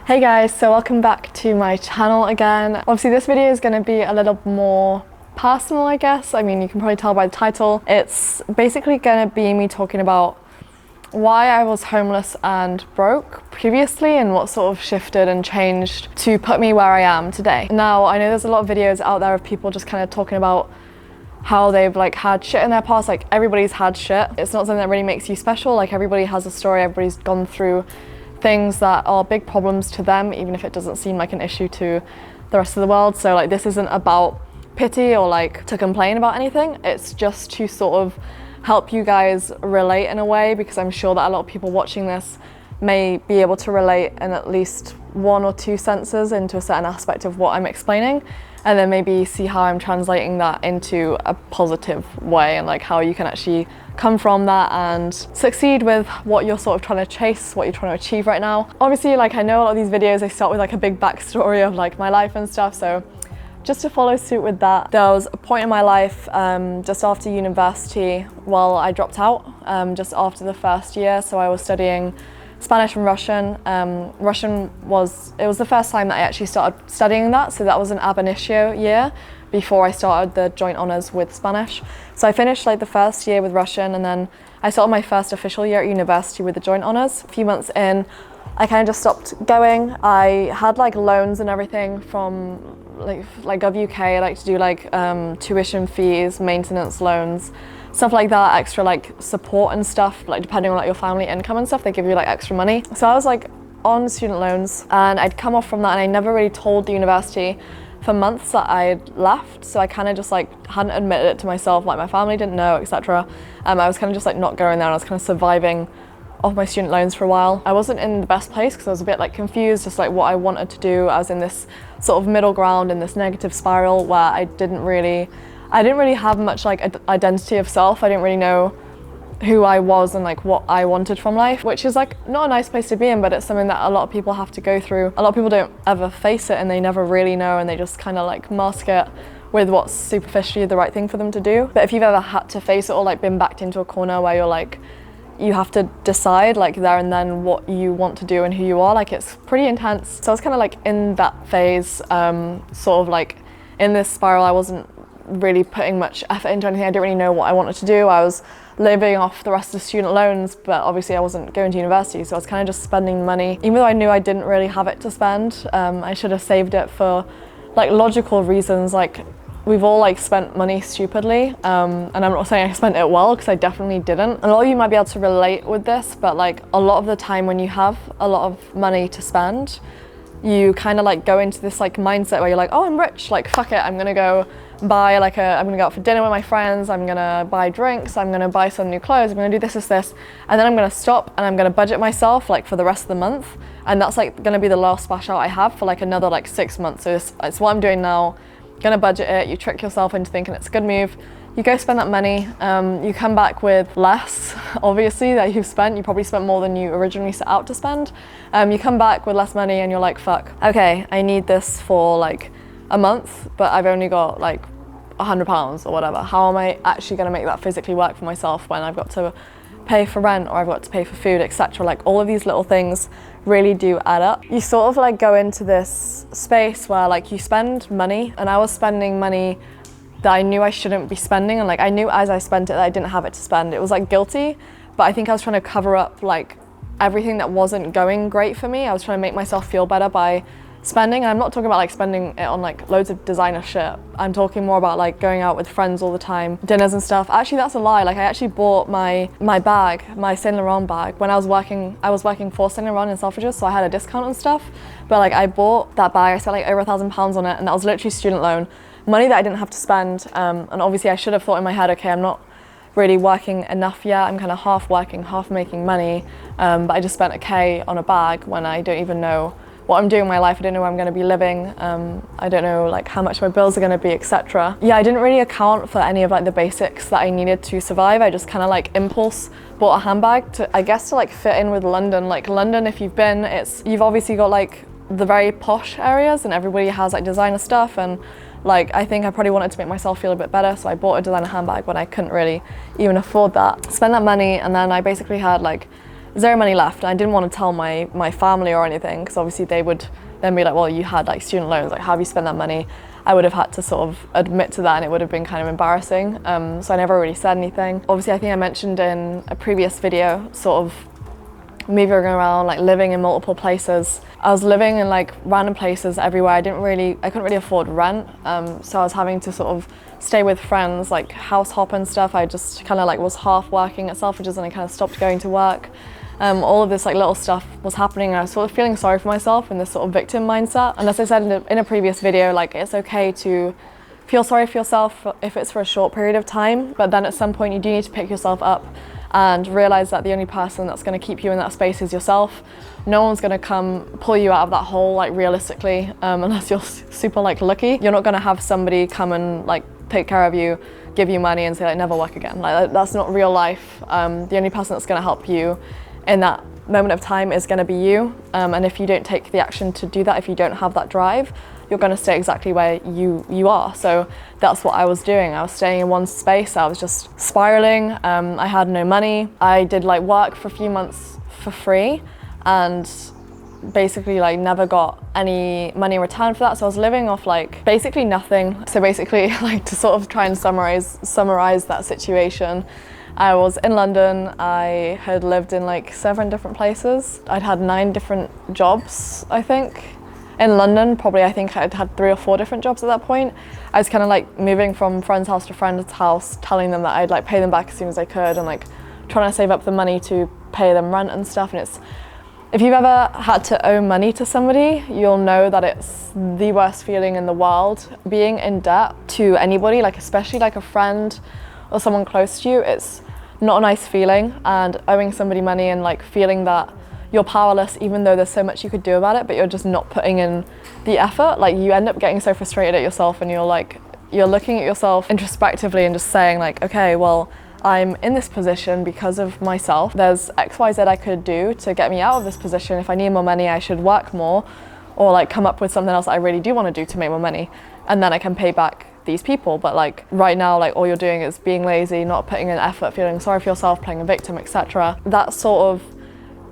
Hey guys, so welcome back to my channel again. Obviously this video is going to be a little more personal, I guess. I mean, you can probably tell by the title. It's basically going to be me talking about why I was homeless and broke previously and what sort of shifted and changed to put me where I am today. Now, I know there's a lot of videos out there of people just kind of talking about how they've had shit in their past. Like, everybody's had shit. It's not something that really makes you special. Like, everybody has a story, everybody's gone through things that are big problems to them, even if it doesn't seem like an issue to the rest of the world. So this isn't about pity or to complain about anything. It's just to sort of help you guys relate in a way, because I'm sure that a lot of people watching this may be able to relate in at least one or two senses into a certain aspect of what I'm explaining, and then maybe see how I'm translating that into a positive way, and how you can actually come from that and succeed with what you're sort of trying to chase, what you're trying to achieve right now. Obviously, I know a lot of these videos, they start with a big backstory of my life and stuff, so just to follow suit with that, there was a point in my life just after university, I dropped out just after the first year. So I was studying Spanish and Russian. Russian was the first time that I actually started studying that, so that was an ab initio year before I started the joint honours with Spanish. So I finished the first year with Russian, and then I started my first official year at university with the joint honours. A few months in, I kind of just stopped going. I had loans and everything from GovUK. I like to do tuition fees, maintenance loans, stuff like that, extra support and stuff, depending on your family income and stuff, they give you extra money. So I was on student loans, and I'd come off from that, and I never really told the university for months that I'd left. So I kind of just hadn't admitted it to myself, my family didn't know, etc. I was kind of just not going there, and I was kind of surviving off my student loans for a while. I wasn't in the best place because I was a bit confused, just what I wanted to do. I was in this sort of middle ground, in this negative spiral where I didn't really have much identity of self. I didn't really know who I was and what I wanted from life, which is not a nice place to be in, but it's something that a lot of people have to go through. A lot of people don't ever face it, and they never really know, and they just kind of mask it with what's superficially the right thing for them to do. But if you've ever had to face it, or been backed into a corner where you're you have to decide there and then what you want to do and who you are, it's pretty intense. So I was kind of in that phase, sort of in this spiral. I wasn't really putting much effort into anything. I didn't really know what I wanted to do. I was living off the rest of the student loans, but obviously I wasn't going to university, so I was kind of just spending money. Even though I knew I didn't really have it to spend, I should have saved it for logical reasons. We've all spent money stupidly, and I'm not saying I spent it well, because I definitely didn't. A lot of you might be able to relate with this, but a lot of the time when you have a lot of money to spend, you kind of go into this mindset where you're oh, I'm rich, fuck it, I'm gonna go buy I'm gonna go out for dinner with my friends, I'm gonna buy drinks, I'm gonna buy some new clothes, I'm gonna do this, and then I'm gonna stop and I'm gonna budget myself for the rest of the month, and that's gonna be the last splash out I have for another 6 months. So it's what I'm doing now. Gonna budget it. You trick yourself into thinking it's a good move. You go spend that money, you come back with less, obviously, that you've spent. You probably spent more than you originally set out to spend. You come back with less money, and you're fuck, okay, I need this for a month, but I've only got £100 or whatever. How am I actually gonna make that physically work for myself when I've got to pay for rent, or I've got to pay for food, etc. All of these little things really do add up. You sort of go into this space where you spend money, and I was spending money that I knew I shouldn't be spending, and I knew as I spent it that I didn't have it to spend. It was guilty, but I think I was trying to cover up everything that wasn't going great for me. I was trying to make myself feel better by spending. And I'm not talking about spending it on loads of designer shit. I'm talking more about going out with friends all the time, dinners and stuff. Actually, that's a lie. I actually bought my bag, my Saint Laurent bag, when I was working for Saint Laurent in Selfridges, so I had a discount and stuff. But I bought that bag, I spent over £1,000 on it, and that was literally student loan money that I didn't have to spend. And obviously I should have thought in my head, okay, I'm not really working enough yet. I'm kind of half working, half making money, but I just spent a K on a bag when I don't even know what I'm doing in my life. I don't know where I'm going to be living. I don't know how much my bills are going to be, etc. Yeah, I didn't really account for any of the basics that I needed to survive. I just kind of impulse bought a handbag to, I guess, to fit in with London. London, if you've been, you've obviously got the very posh areas, and everybody has designer stuff, and I think I probably wanted to make myself feel a bit better, so I bought a designer handbag when I couldn't really even afford that. Spend that money, and then I basically had zero money left. And I didn't want to tell my family or anything, because obviously they would then be like, well, you had like student loans, like how have you spent that money? I would have had to sort of admit to that, and it would have been kind of embarrassing. So I never really said anything. Obviously, I think I mentioned in a previous video, sort of moving around, like living in multiple places. I was living in like random places everywhere. I couldn't really afford rent. So I was having to sort of stay with friends, like house hop and stuff. I just kind of like was half working at Selfridges, and I kind of stopped going to work. All of this like little stuff was happening, and I was sort of feeling sorry for myself in this sort of victim mindset. And as I said in a previous video, like it's okay to feel sorry for yourself if it's for a short period of time, but then at some point you do need to pick yourself up and realize that the only person that's going to keep you in that space is yourself. No one's going to come pull you out of that hole, like realistically, unless you're super like lucky. You're not going to have somebody come and like take care of you, give you money and say like never work again. Like that's not real life. The only person that's going to help you in that moment of time is going to be you, and if you don't take the action to do that, if you don't have that drive, you're going to stay exactly where you are. So that's what I was doing. I was staying in one space. I was just spiraling. I had no money. I did like work for a few months for free, and basically like never got any money in return for that. So I was living off like basically nothing. So basically, like to sort of try and summarize that situation, I was in London. I had lived in like 7 different places. I'd had 9 different jobs, I think. In London, probably I think I'd had 3 or 4 different jobs at that point. I was kind of like moving from friend's house to friend's house, telling them that I'd like pay them back as soon as I could, and like trying to save up the money to pay them rent and stuff. And if you've ever had to owe money to somebody, you'll know that it's the worst feeling in the world. Being in debt to anybody, like especially like a friend or someone close to you, it's not a nice feeling. And owing somebody money and like feeling that you're powerless, even though there's so much you could do about it, but you're just not putting in the effort, like you end up getting so frustrated at yourself, and you're looking at yourself introspectively and just saying like, okay, well, I'm in this position because of myself. There's X, Y, Z I could do to get me out of this position. If I need more money, I should work more, or like come up with something else I really do want to do to make more money, and then I can pay back these people. But like right now, like all you're doing is being lazy, not putting in effort, feeling sorry for yourself, playing a victim, etc. That sort of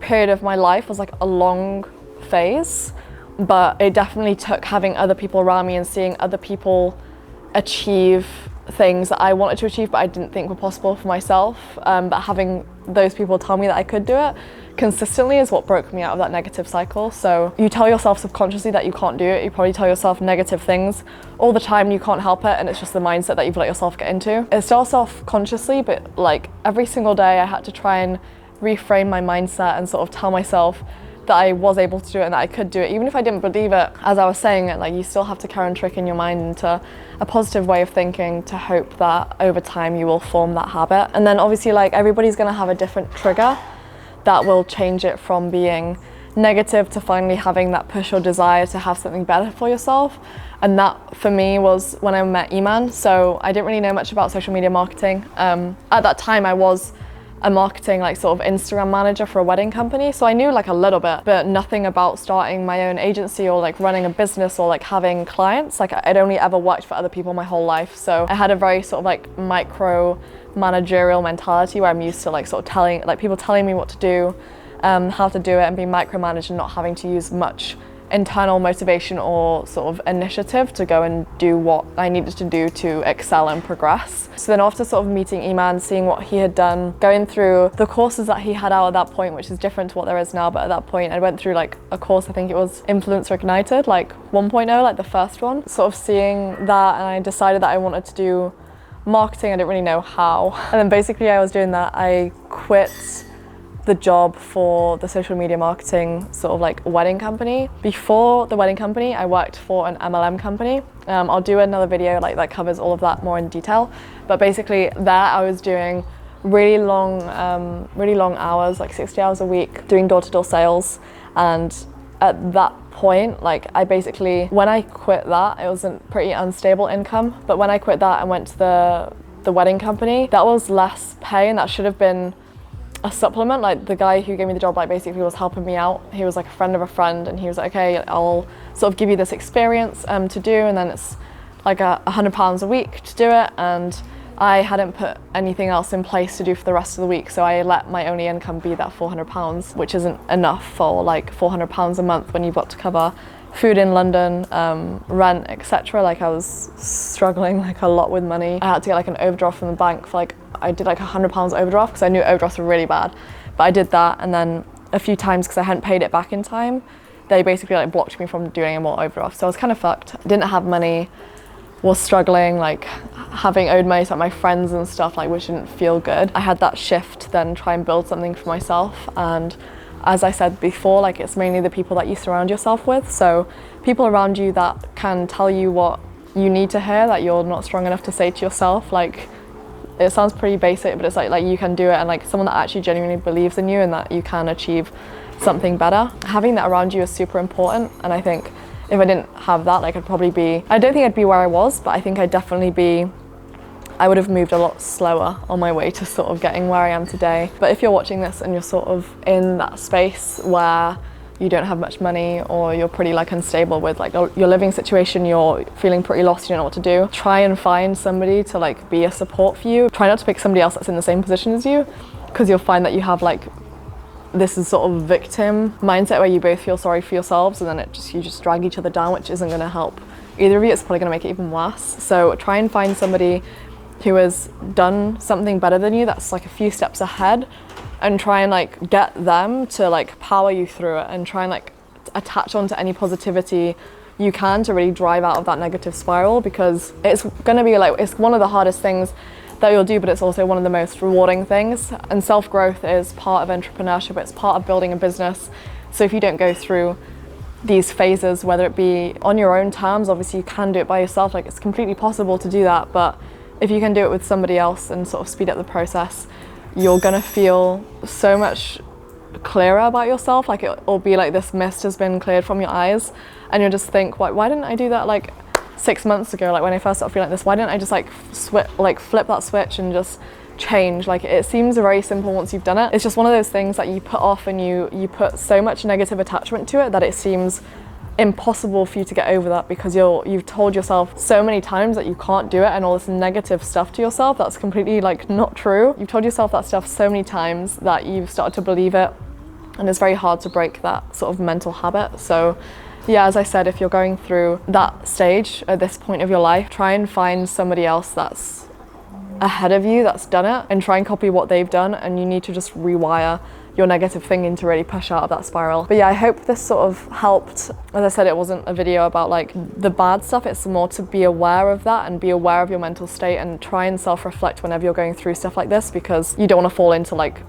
period of my life was like a long phase, but it definitely took having other people around me and seeing other people achieve things that I wanted to achieve but I didn't think were possible for myself, but having those people tell me that I could do it consistently is what broke me out of that negative cycle. So you tell yourself subconsciously that you can't do it. You probably tell yourself negative things all the time, you can't help it, and it's just the mindset that you've let yourself get into. It starts off consciously, but like every single day I had to try and reframe my mindset and sort of tell myself that I was able to do it and that I could do it, even if I didn't believe it as I was saying it. Like you still have to carry on tricking your mind into a positive way of thinking to hope that over time you will form that habit. And then obviously like everybody's going to have a different trigger that will change it from being negative to finally having that push or desire to have something better for yourself. And that for me was when I met Iman. So I didn't really know much about social media marketing. At that time I was a marketing like sort of Instagram manager for a wedding company, so I knew like a little bit, but nothing about starting my own agency or like running a business or like having clients. Like I'd only ever worked for other people my whole life, so I had a very sort of like micro managerial mentality where I'm used to like sort of people telling me what to do, how to do it, and being micromanaged and not having to use much internal motivation or sort of initiative to go and do what I needed to do to excel and progress. So then after sort of meeting Iman, seeing what he had done, going through the courses that he had out at that point, which is different to what there is now, but at that point I went through like a course, I think it was Influencer Ignited, like 1.0, like the first one. Sort of seeing that, and I decided that I wanted to do marketing. I didn't really know how. And then basically I was doing that. I quit the job for the social media marketing sort of like wedding company. Before the wedding company, I worked for an MLM company. I'll do another video like that covers all of that more in detail. But basically there I was doing really long hours, like 60 hours a week, doing door-to-door sales. And at that point, like I basically, when I quit that, it was a pretty unstable income. But when I quit that and went to the wedding company, that was less pay, and that should have been a supplement. Like the guy who gave me the job like basically was helping me out. He was like a friend of a friend, and he was like, okay, I'll sort of give you this experience to do, and then it's like £100 a week to do it, and I hadn't put anything else in place to do for the rest of the week, so I let my only income be that £400, which isn't enough for like £400 a month when you've got to cover food in London, rent, etc. Like I was struggling like a lot with money. I had to get like an overdraft from the bank for like, I did like £100 overdraft because I knew overdrafts were really bad, but I did that, and then a few times because I hadn't paid it back in time, they basically like blocked me from doing any more overdrafts. So I was kind of fucked. Didn't have money, was struggling, like having owed money to like, my friends and stuff, like, which didn't feel good. I had that shift then try and build something for myself, and as I said before, like it's mainly the people that you surround yourself with. So people around you that can tell you what you need to hear, that you're not strong enough to say to yourself. Like, it sounds pretty basic, but it's like you can do it, and like someone that actually genuinely believes in you and that you can achieve something better. Having that around you is super important, and I think if I didn't have that, like I'd probably be, I don't think I'd be where I was, but I think I'd definitely be, I would have moved a lot slower on my way to sort of getting where I am today. But if you're watching this and you're sort of in that space where you don't have much money, or you're pretty like unstable with like your living situation, you're feeling pretty lost, you don't know what to do, try and find somebody to like be a support for you. Try not to pick somebody else that's in the same position as you, because you'll find that you have like this is sort of victim mindset where you both feel sorry for yourselves, and then you just drag each other down, which isn't going to help either of you. It's probably going to make it even worse. So try and find somebody who has done something better than you, that's like a few steps ahead, and try and like get them to like power you through it, and try and like attach onto any positivity you can to really drive out of that negative spiral, because it's going to be like, it's one of the hardest things that you'll do, but it's also one of the most rewarding things. And self-growth is part of entrepreneurship, it's part of building a business. So if you don't go through these phases, whether it be on your own terms, obviously you can do it by yourself, like it's completely possible to do that, but if you can do it with somebody else and sort of speed up the process, you're gonna feel so much clearer about yourself. Like it'll be like this mist has been cleared from your eyes, and you'll just think, why didn't I do that like 6 months ago? Like when I first started feeling like this, why didn't I just like flip that switch and just change? Like it seems very simple once you've done it. It's just one of those things that you put off, and you put so much negative attachment to it that it seems impossible for you to get over that, because you've told yourself so many times that you can't do it, and all this negative stuff to yourself that's completely like not true. You've told yourself that stuff so many times that you've started to believe it, and it's very hard to break that sort of mental habit. So yeah, as I said, if you're going through that stage at this point of your life, try and find somebody else that's ahead of you, that's done it, and try and copy what they've done, and you need to just rewire your negative thinking to really push out of that spiral. But yeah, I hope this sort of helped. As I said, it wasn't a video about like the bad stuff, it's more to be aware of that and be aware of your mental state, and try and self-reflect whenever you're going through stuff like this, because you don't want to fall into like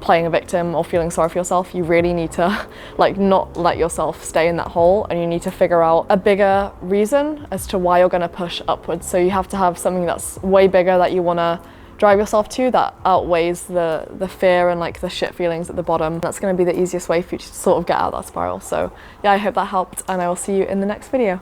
playing a victim or feeling sorry for yourself. You really need to like not let yourself stay in that hole, and you need to figure out a bigger reason as to why you're going to push upwards. So you have to have something that's way bigger that you want to drive yourself to, that outweighs the fear and like the shit feelings at the bottom. That's going to be the easiest way for you to sort of get out of that spiral. So yeah, I hope that helped, and I will see you in the next video.